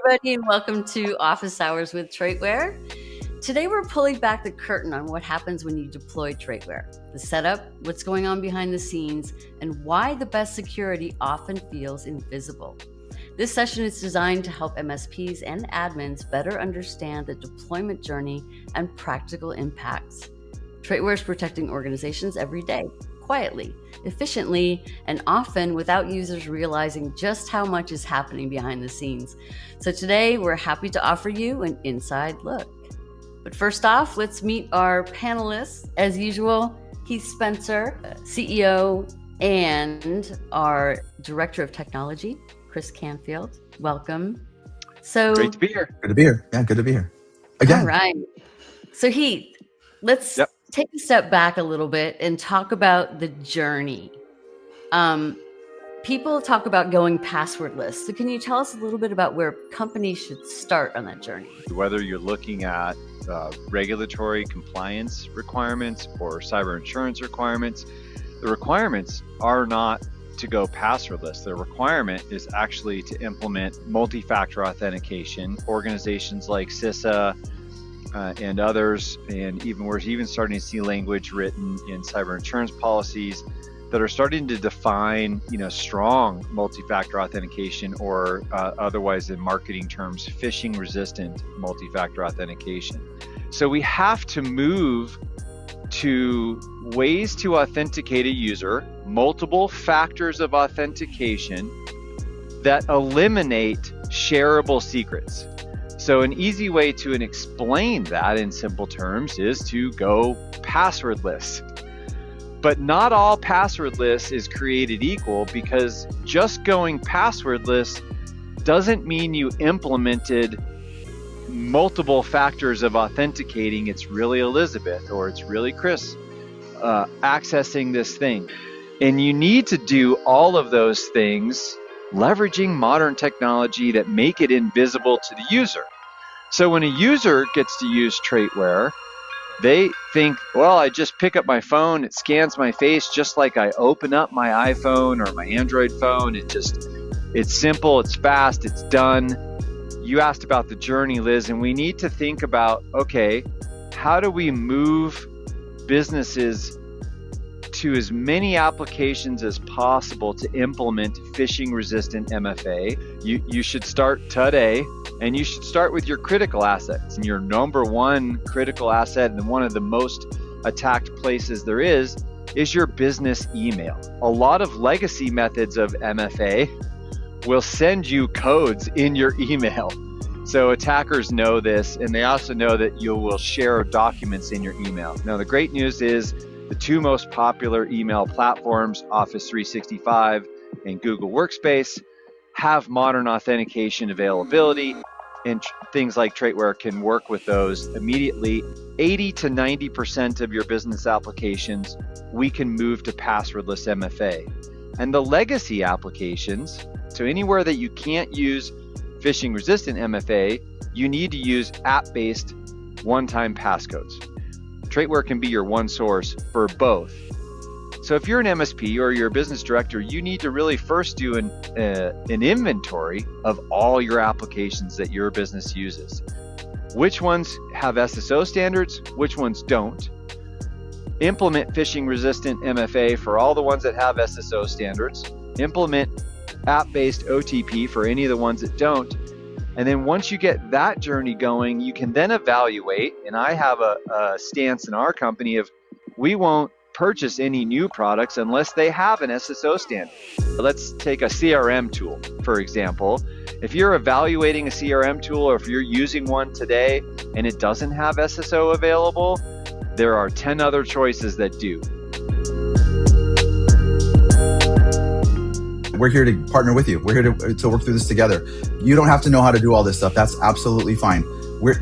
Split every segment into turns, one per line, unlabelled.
everybody, and welcome to Office Hours with TraitWare. Today, we're pulling back the curtain on what happens when you deploy TraitWare, the setup, what's going on behind the scenes, and why the best security often feels invisible. This session is designed to help MSPs and admins better understand the deployment journey and practical impacts. TraitWare is protecting organizations every day, quietly, efficiently, and often without users realizing just how much is happening behind the scenes. So today, we're happy to offer you an inside look. But first off, let's meet our panelists. As usual, Keith Spencer, CEO, and our Director of Technology, Chris Canfield. Welcome.
So great to be here.
Good to be here. Yeah, good to be here. Again.
All right. So Heath, let's take a step back a little bit and talk about the journey. People talk about going passwordless. So can you tell us a little bit about where companies should start on that journey?
Whether you're looking at regulatory compliance requirements or cyber insurance requirements, the requirements are not to go passwordless. The requirement is actually to implement multi-factor authentication. Organizations like CISA and others, and we're even starting to see language written in cyber insurance policies that are starting to define, strong multi-factor authentication, or otherwise in marketing terms, phishing-resistant multi-factor authentication. So we have to move to ways to authenticate a user, multiple factors of authentication that eliminate shareable secrets. So an easy way to explain that in simple terms is to go passwordless. But not all passwordless is created equal, because just going passwordless doesn't mean you implemented multiple factors of authenticating. It's really Elizabeth or it's really Chris accessing this thing. And you need to do all of those things leveraging modern technology that make it invisible to the user. So when a user gets to use TraitWare, they think, well, I just pick up my phone, it scans my face just like I open up my iPhone or my Android phone. It's simple, it's fast, it's done. You asked about the journey, Liz, and we need to think about, okay, how do we move businesses to as many applications as possible to implement phishing-resistant MFA? You should start today, and you should start with your critical assets. And your number one critical asset, and one of the most attacked places there is your business email. A lot of legacy methods of MFA will send you codes in your email. So attackers know this, and they also know that you will share documents in your email. Now, the great news is the two most popular email platforms, Office 365 and Google Workspace, have modern authentication availability, and things like TraitWare can work with those immediately. 80 to 90% of your business applications, we can move to passwordless MFA. And the legacy applications, so anywhere that you can't use phishing-resistant MFA, you need to use app-based one-time passcodes. TraitWare can be your one source for both. So if you're an MSP or you're a business director, you need to really first do an inventory of all your applications that your business uses. Which ones have SSO standards, which ones don't. Implement phishing-resistant MFA for all the ones that have SSO standards. Implement app-based OTP for any of the ones that don't. And then once you get that journey going, you can then evaluate, and I have a stance in our company of we won't purchase any new products unless they have an SSO standard. Let's take a CRM tool, for example. If you're evaluating a CRM tool, or if you're using one today and it doesn't have SSO available, there are 10 other choices that do.
We're here to partner with you. We're here to work through this together. You don't have to know how to do all this stuff. That's absolutely fine. We're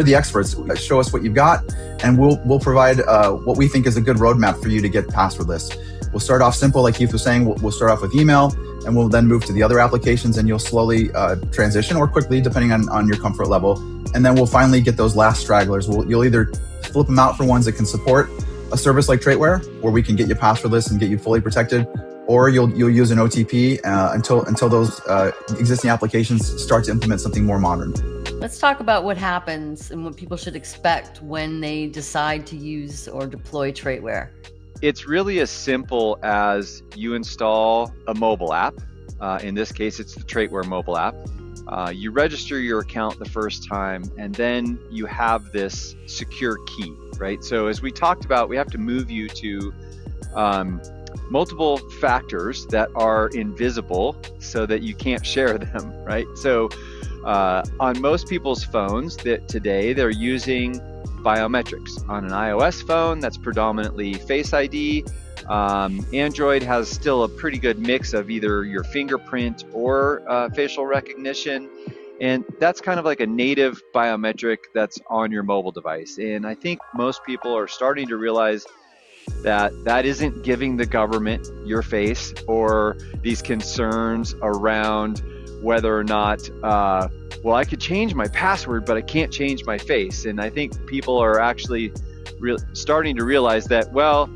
the experts. Show us what you've got, and we'll provide what we think is a good roadmap for you to get passwordless. We'll start off simple, like Keith was saying. We'll start off with email, and we'll then move to the other applications, and you'll slowly transition, or quickly, depending on your comfort level. And then we'll finally get those last stragglers. You'll either flip them out for ones that can support a service like TraitWare, where we can get you passwordless and get you fully protected, or you'll use an OTP until those existing applications start to implement something more modern.
Let's talk about what happens and what people should expect when they decide to use or deploy TraitWare.
It's really as simple as you install a mobile app. In this case, it's the TraitWare mobile app. You register your account the first time, and then you have this secure key, right? So as we talked about, we have to move you to multiple factors that are invisible so that you can't share them, right? So on most people's phones today, they're using biometrics. On an iOS phone, that's predominantly Face ID. Android has still a pretty good mix of either your fingerprint or facial recognition. And that's kind of like a native biometric that's on your mobile device. And I think most people are starting to realize that isn't giving the government your face, or these concerns around whether or not, well, I could change my password, but I can't change my face. And I think people are actually starting to realize that, well,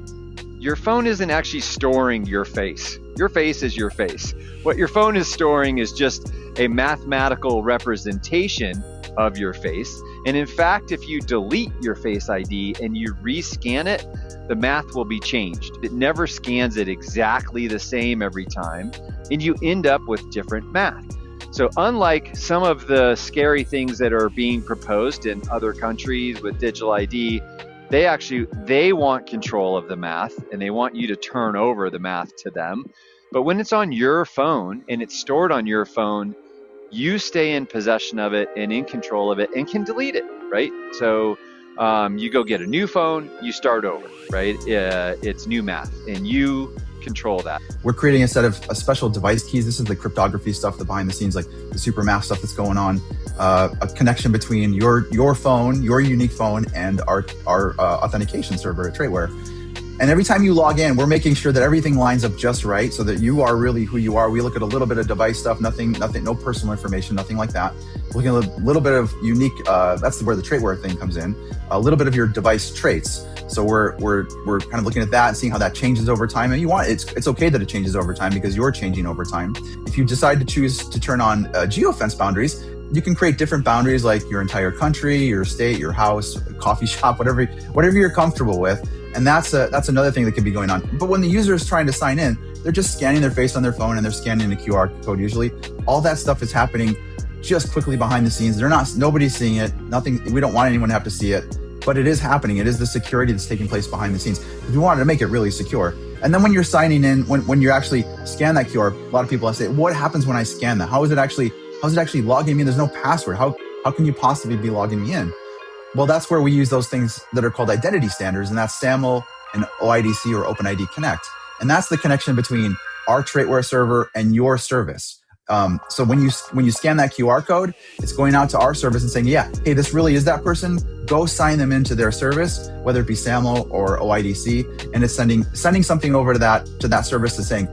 your phone isn't actually storing your face. Your face is your face. What your phone is storing is just a mathematical representation of your face. And in fact, if you delete your Face ID and you rescan it, the math will be changed. It never scans it exactly the same every time, and you end up with different math. So unlike some of the scary things that are being proposed in other countries with digital ID, they want control of the math, and they want you to turn over the math to them. But when it's on your phone and it's stored on your phone, you stay in possession of it and in control of it and can delete it, right? So you go get a new phone, you start over, right? It's new math, and you control that.
We're creating a set of special device keys. This is the cryptography stuff, the behind the scenes, like the super math stuff that's going on. A connection between your phone, your unique phone, and our authentication server at TraitWare. And every time you log in, we're making sure that everything lines up just right so that you are really who you are. We look at a little bit of device stuff, nothing, no personal information, nothing like that. Looking at a little bit of unique, that's where the TraitWare thing comes in, a little bit of your device traits. So we're kind of looking at that and seeing how that changes over time. And it's okay that it changes over time because you're changing over time. If you decide to choose to turn on geofence boundaries, you can create different boundaries like your entire country, your state, your house, coffee shop, whatever you're comfortable with. And that's another thing that could be going on. But when the user is trying to sign in, they're just scanning their face on their phone and they're scanning a QR code usually. All that stuff is happening just quickly behind the scenes. Nobody's seeing it. Nothing. We don't want anyone to have to see it, but it is happening. It is the security that's taking place behind the scenes. We wanted to make it really secure. And then when you're signing in, when you actually scan that QR, a lot of people say, what happens when I scan that? How is it actually logging me in? There's no password. How can you possibly be logging me in? Well, that's where we use those things that are called identity standards, and that's SAML and OIDC or OpenID Connect. And that's the connection between our TraitWare server and your service. So when you scan that QR code, it's going out to our service and saying, yeah, hey, this really is that person. Go sign them into their service, whether it be SAML or OIDC, and it's sending something over to that service that's saying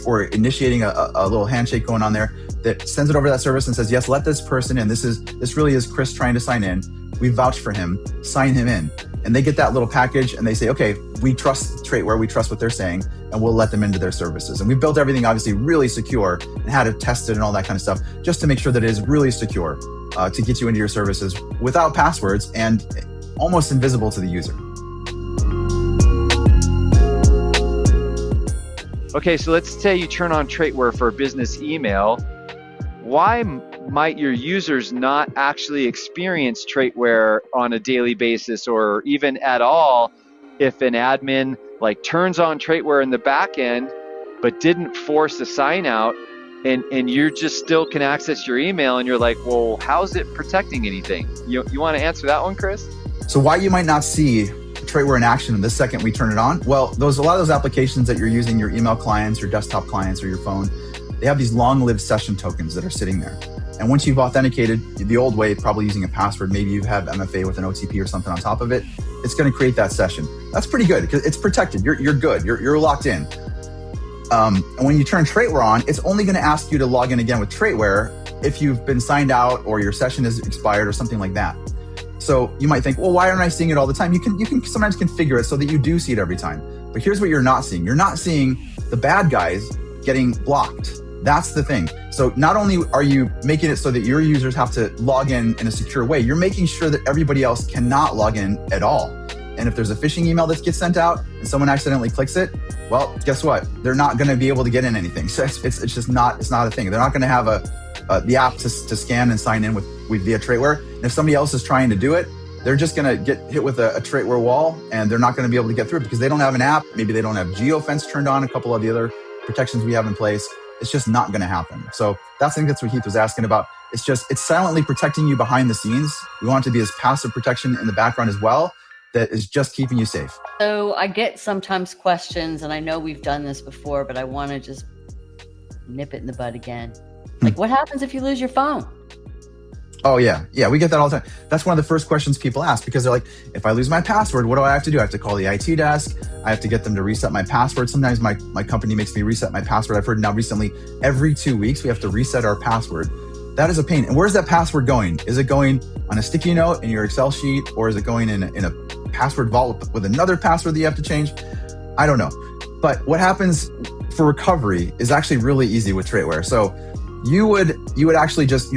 or initiating a little handshake going on there that sends it over to that service and says, yes, let this person in. This really is Chris trying to sign in. We vouch for him, sign him in. And they get that little package and they say, okay, we trust TraitWare, we trust what they're saying, and we'll let them into their services. And we built everything obviously really secure and had it tested and all that kind of stuff, just to make sure that it is really secure to get you into your services without passwords and almost invisible to the user.
Okay, so let's say you turn on TraitWare for business email. Why might your users not actually experience TraitWare on a daily basis or even at all if an admin turns on TraitWare in the back end but didn't force a sign out and you just still can access your email and you're like, well, how's it protecting anything? You want to answer that one, Chris?
So why you might not see TraitWare in action the second we turn it on? Well, a lot of those applications that you're using, your email clients, your desktop clients, or your phone, they have these long-lived session tokens that are sitting there. And once you've authenticated the old way, probably using a password, maybe you have MFA with an OTP or something on top of it, it's going to create that session. That's pretty good because it's protected. You're good. You're locked in. And when you turn TraitWare on, it's only going to ask you to log in again with TraitWare if you've been signed out or your session is expired or something like that. So you might think, well, why aren't I seeing it all the time? You can sometimes configure it so that you do see it every time. But here's what you're not seeing. You're not seeing the bad guys getting blocked. That's the thing. So not only are you making it so that your users have to log in a secure way, you're making sure that everybody else cannot log in at all. And if there's a phishing email that gets sent out and someone accidentally clicks it, well, guess what? They're not going to be able to get in anything. So it's just not, it's not a thing. They're not going to have the app to scan and sign in with via TraitWare. And if somebody else is trying to do it, they're just going to get hit with a TraitWare wall, and they're not going to be able to get through it because they don't have an app. Maybe they don't have geofence turned on, a couple of the other protections we have in place. It's just not going to happen. So I think that's what Heath was asking about. It's silently protecting you behind the scenes. We want it to be as passive protection in the background as well that is just keeping you safe.
So I get sometimes questions, and I know we've done this before, but I want to just nip it in the bud again. Like, what happens if you lose your phone?
Oh, yeah. Yeah, we get that all the time. That's one of the first questions people ask because they're like, if I lose my password, what do I have to do? I have to call the IT desk. I have to get them to reset my password. Sometimes my company makes me reset my password. I've heard now recently, every 2 weeks, we have to reset our password. That is a pain. And where's that password going? Is it going on a sticky note in your Excel sheet, or is it going in a password vault with another password that you have to change? I don't know. But what happens for recovery is actually really easy with TraitWare. So you would actually just,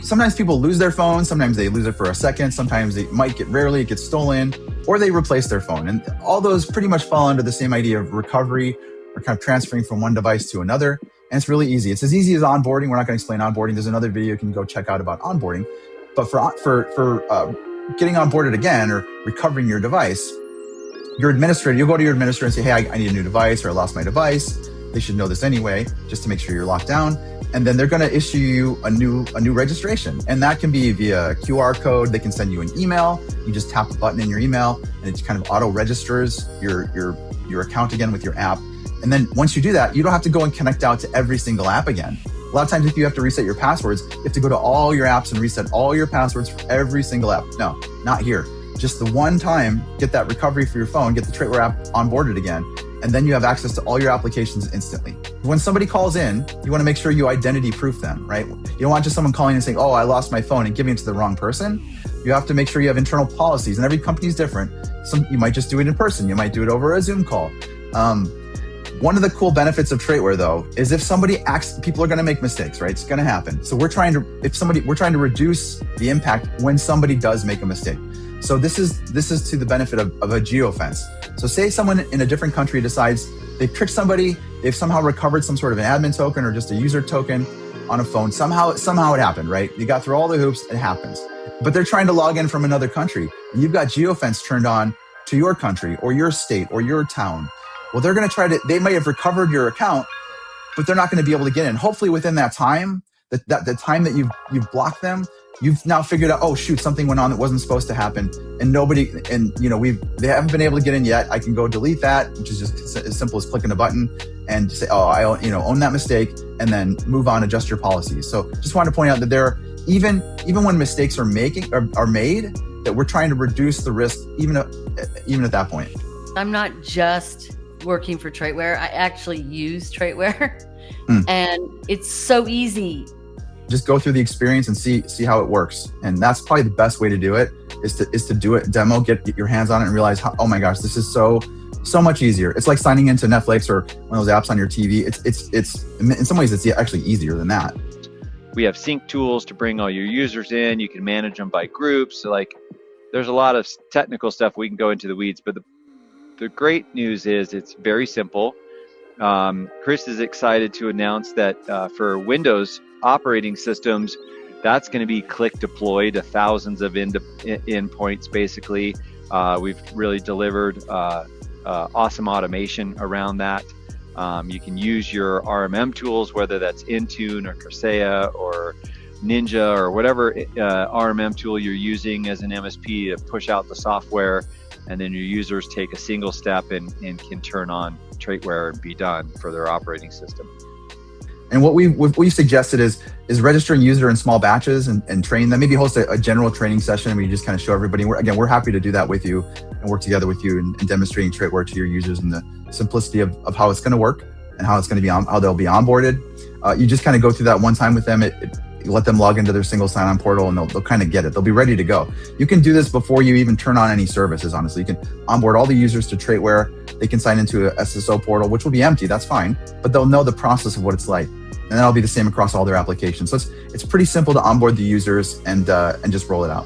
sometimes people lose their phone. Sometimes they lose it for a second. Sometimes they might rarely it gets stolen, or they replace their phone. And all those pretty much fall under the same idea of recovery, or kind of transferring from one device to another. And it's really easy. It's as easy as onboarding. We're not going to explain onboarding. There's another video you can go check out about onboarding. But for getting onboarded again or recovering your device, your administrator, you'll go to your administrator and say, hey, I need a new device, or I lost my device. They should know this anyway, just to make sure you're locked down. And then they're going to issue you a new registration. And that can be via QR code. They can send you an email. You just tap a button in your email and it kind of auto registers your account again with your app. And then once you do that, you don't have to go and connect out to every single app again. A lot of times if you have to reset your passwords, you have to go to all your apps and reset all your passwords for every single app. No, not here. Just the one time, get that recovery for your phone, get the TraitWare app onboarded again, and then you have access to all your applications instantly. When somebody calls in, you want to make sure you identity proof them, right? You don't want just someone calling and saying, oh, I lost my phone, and giving it to the wrong person. You have to make sure you have internal policies, and every company is different. You might just do it in person. You might do it over a Zoom call. One of the cool benefits of TraitWare, though, is if somebody acts, people are going to make mistakes, right? It's going to happen. So we're trying to reduce the impact when somebody does make a mistake. So this is to the benefit of a geofence. So say someone in a different country decides they've tricked somebody, they've somehow recovered some sort of an admin token or just a user token on a phone. Somehow it happened, right? You got through all the hoops, it happens. But they're trying to log in from another country, and you've got geofence turned on to your country or your state or your town. Well, they're going to they might have recovered your account, but they're not going to be able to get in. Hopefully within that time, the time that you've blocked them, you've now figured out, oh shoot, something went on that wasn't supposed to happen, and they haven't been able to get in yet. I can go delete that, which is just as simple as clicking a button and say, oh, I own that mistake, and then move on, adjust your policies. So just wanted to point out that there are, even when mistakes are made, that we're trying to reduce the risk even at that point. I'm
not just working for TraitWare. I actually use TraitWare, and it's so easy.
Just go through the experience and see how it works. And that's probably the best way to do it is to do it, demo, get your hands on it and realize oh my gosh, this is so much easier. It's like signing into Netflix or one of those apps on your TV. It's in some ways it's actually easier than that.
We have sync tools to bring all your users in. You can manage them by groups. So there's a lot of technical stuff. We can go into the weeds, but the great news is it's very simple. Chris is excited to announce that for Windows operating systems, that's going to be click deploy to thousands of endpoints, basically. We've really delivered awesome automation around that. You can use your RMM tools, whether that's Intune or Kaseya or Ninja or whatever RMM tool you're using as an MSP to push out the software, and then your users take a single step and can turn on TraitWare and be done for their operating system.
And what we've suggested is registering user in small batches and train them. Maybe host a general training session and we just kind of show everybody. We're happy to do that with you and work together with you and demonstrating TraitWare to your users and the simplicity of how it's going to work and how it's going to be how they'll be onboarded. You just kind of go through that one time with them. You let them log into their single sign-on portal and they'll kind of get it. They'll be ready to go. You can do this before you even turn on any services, honestly. You can onboard all the users to TraitWare. They can sign into a SSO portal, which will be empty, that's fine, but they'll know the process of what it's like. And that'll be the same across all their applications. So it's pretty simple to onboard the users and just roll it out.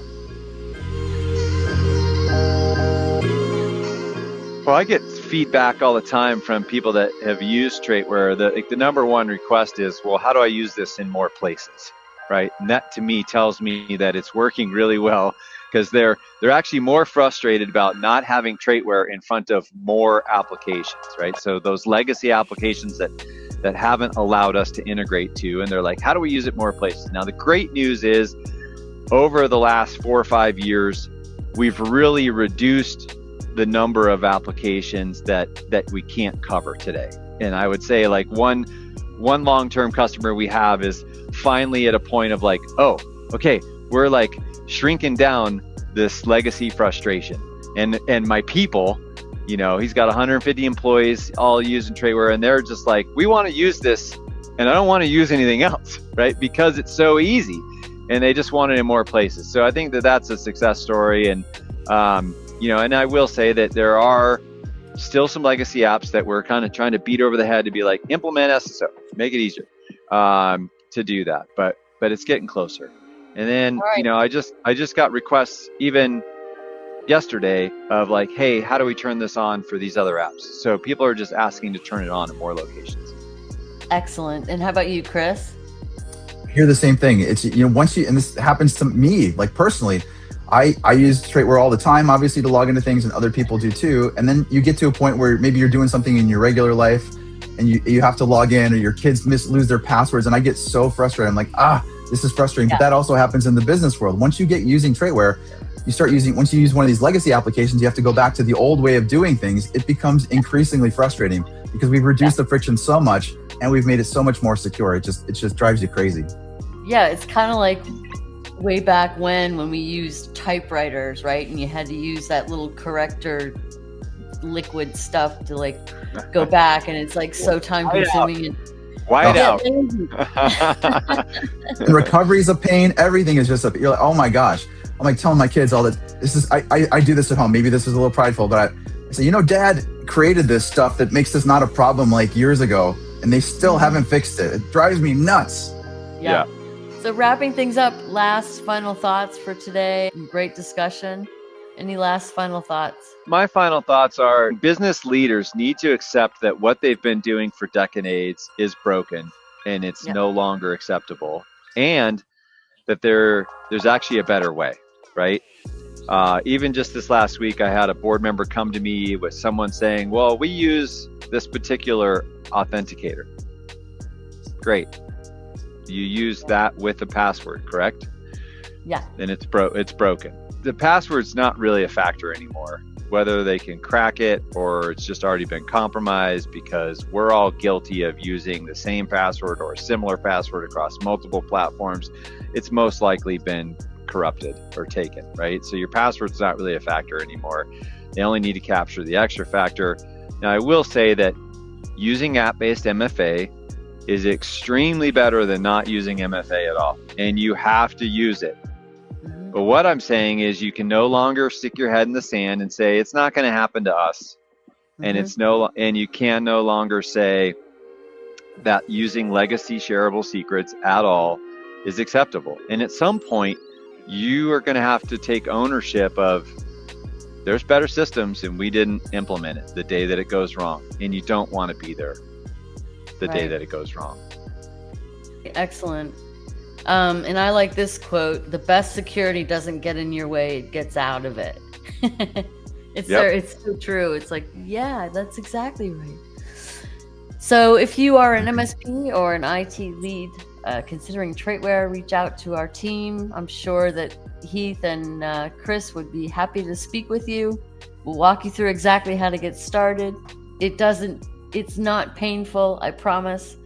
Well, I get feedback all the time from people that have used TraitWare. The number one request is, well, how do I use this in more places, right? And that to me tells me that it's working really well, because they're actually more frustrated about not having TraitWare in front of more applications, right? So those legacy applications that haven't allowed us to integrate to, and they're like, how do we use it more places? Now, the great news is over the last 4 or 5 years, we've really reduced the number of applications that we can't cover today. And I would say like one long-term customer we have is finally at a point of like, oh, okay, we're like shrinking down this legacy frustration. And my people, you know, he's got 150 employees all using TraitWare, and they're just like, we want to use this and I don't want to use anything else, right? Because it's so easy, and they just want it in more places. So I think that that's a success story. And you know, and I will say that there are still some legacy apps that we're kind of trying to beat over the head to be like, implement SSO, make it easier to do that. But it's getting closer. And then,
right.
You know, I just got requests even yesterday of like, hey, how do we turn this on for these other apps? So people are just asking to turn it on in more locations.
Excellent. And how about you, Chris?
I hear the same thing. It's, you know, and this happens to me, like personally, I use TraitWare all the time, obviously, to log into things, and other people do too. And then you get to a point where maybe you're doing something in your regular life and you have to log in, or your kids lose their passwords. And I get so frustrated. I'm like, this is frustrating. Yeah. But that also happens in the business world. Once you get using TraitWare, once you use one of these legacy applications, you have to go back to the old way of doing things. It becomes increasingly frustrating because we've reduced the friction so much and we've made it so much more secure. It just drives you crazy.
Yeah, it's kind of like way back when we used typewriters, right? And you had to use that little corrector liquid stuff to like go back, and it's like so time consuming.
White out.
And recovery is a pain. Everything is just you're like, oh my gosh. I'm like telling my kids all this. I do this at home. Maybe this is a little prideful, but I say, you know, Dad created this stuff that makes this not a problem like years ago, and they still haven't fixed it. It drives me nuts.
Yeah. So wrapping things up, last final thoughts for today. Great discussion. Any last final thoughts?
My final thoughts are business leaders need to accept that what they've been doing for decades is broken and it's no longer acceptable, and that there's actually a better way, right? Even just this last week, I had a board member come to me with someone saying, well, we use this particular authenticator. Great. You use that with a password, correct?
Yeah.
Then it's broken. The password's not really a factor anymore, whether they can crack it or it's just already been compromised, because we're all guilty of using the same password or a similar password across multiple platforms. It's most likely been corrupted or taken, right? So your password's not really a factor anymore. They only need to capture the extra factor. Now, I will say that using app-based MFA is extremely better than not using MFA at all, and you have to use it. But what I'm saying is you can no longer stick your head in the sand and say it's not going to happen to us, and and you can no longer say that using legacy shareable secrets at all is acceptable. And at some point, you are going to have to take ownership of there's better systems and we didn't implement it the day that it goes wrong, and you don't want to be there the day that it goes wrong.
Excellent. And I like this quote: the best security doesn't get in your way, it gets out of it. It's so true. It's like, yeah, that's exactly right. So if you are an MSP or an IT lead considering TraitWare, reach out to our team. I'm sure that Heath and Chris would be happy to speak with you. We'll walk you through exactly how to get started. It's not painful, I promise.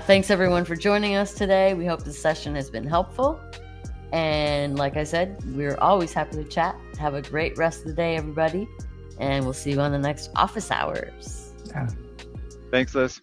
Thanks everyone for joining us today. We hope this session has been helpful. And like I said, we're always happy to chat. Have a great rest of the day, everybody. And we'll see you on the next Office Hours.
Thanks, Liz.